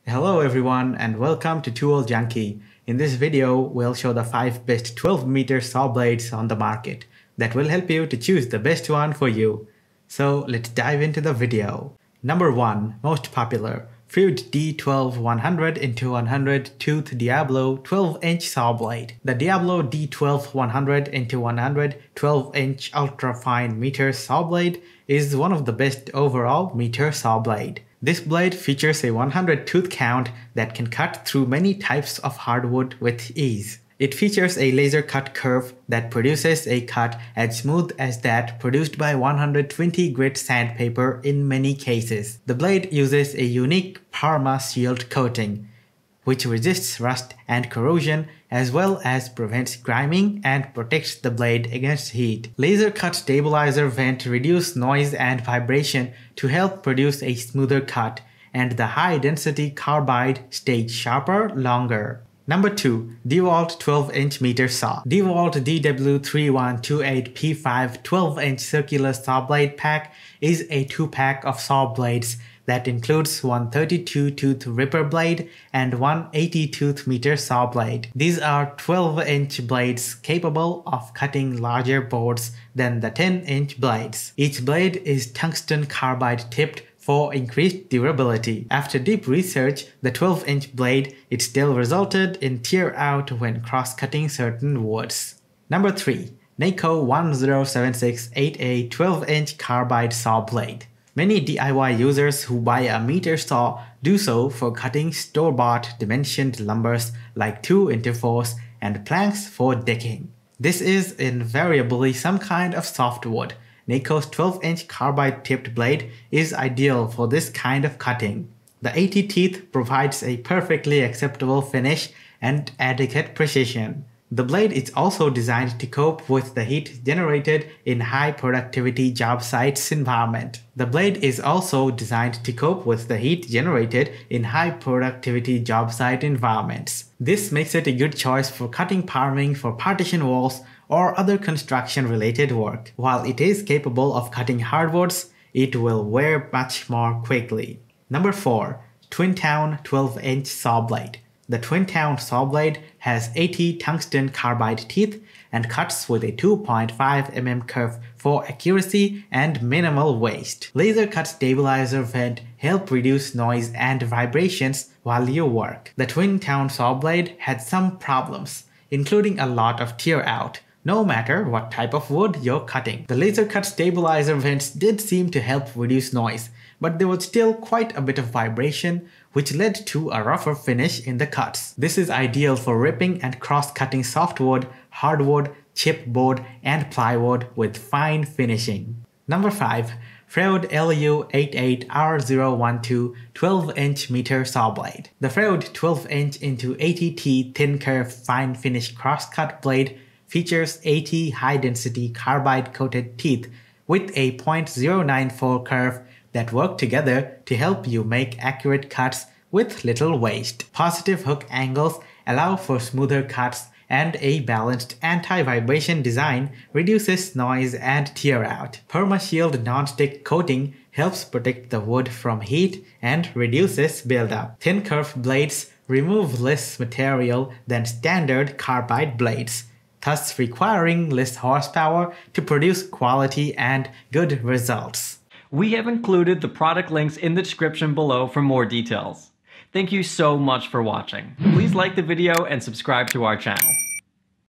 Hello everyone and welcome to Tool Junkie. In this video, we'll show the 5 best 12mm saw blades on the market that will help you to choose the best one for you. So let's dive into the video. Number 1. Most popular. Freud D12-100x100 Tooth Diablo 12-inch saw blade. The Diablo D12-100x100 12-inch ultra-fine meter saw blade is one of the best overall meter saw blade. This blade features a 100 tooth count that can cut through many types of hardwood with ease. It features a laser cut curve that produces a cut as smooth as that produced by 120 grit sandpaper in many cases. The blade uses a unique Parma shield coating, which resists rust and corrosion as well as prevents grinding and protects the blade against heat. Laser cut stabilizer vent reduce noise and vibration to help produce a smoother cut, and the high density carbide stays sharper longer. Number 2. DEWALT 12-inch meter saw. DEWALT DW3128P5 12-inch circular saw blade pack is a 2-pack of saw blades that includes one 32-tooth ripper blade and one 80-tooth meter saw blade. These are 12-inch blades capable of cutting larger boards than the 10-inch blades. Each blade is tungsten carbide tipped for increased durability. After deep research, the 12-inch blade still resulted in tear out when cross-cutting certain woods. Number 3. NEIKO 10768A 12-inch carbide saw blade. Many DIY users who buy a meter saw do so for cutting store-bought dimensioned lumbers like 2x4s and planks for decking. This is invariably some kind of softwood. NEIKO's 12-inch carbide-tipped blade is ideal for this kind of cutting. The 80 teeth provides a perfectly acceptable finish and adequate precision. The blade is also designed to cope with the heat generated in high-productivity job sites environment. The blade is also designed to cope with the heat generated in high-productivity job site environments. This makes it a good choice for cutting parving for partition walls or other construction-related work. While it is capable of cutting hardwoods, it will wear much more quickly. Number 4. Twin-Town 12-inch saw blade. The Twin-Town saw blade has 80 tungsten carbide teeth and cuts with a 2.5 mm curve for accuracy and minimal waste. Laser cut stabilizer vent help reduce noise and vibrations while you work. The Twin-Town saw blade had some problems, including a lot of tear out, no matter what type of wood you're cutting. The laser cut stabilizer vents did seem to help reduce noise, but there was still quite a bit of vibration, which led to a rougher finish in the cuts. This is ideal for ripping and cross-cutting softwood, hardwood, chipboard, and plywood with fine finishing. Number 5. Freud LU88R012 12-inch meter saw blade. The Freud 12-inch into 80T thin curve fine finish cross-cut blade features 80 high-density carbide-coated teeth with a .094 curve that work together to help you make accurate cuts with little waste. Positive hook angles allow for smoother cuts, and a balanced anti-vibration design reduces noise and tear out. PermaShield non-stick coating helps protect the wood from heat and reduces buildup. Thin curved blades remove less material than standard carbide blades, thus requiring less horsepower to produce quality and good results. We have included the product links in the description below for more details. Thank you so much for watching. Please like the video and subscribe to our channel.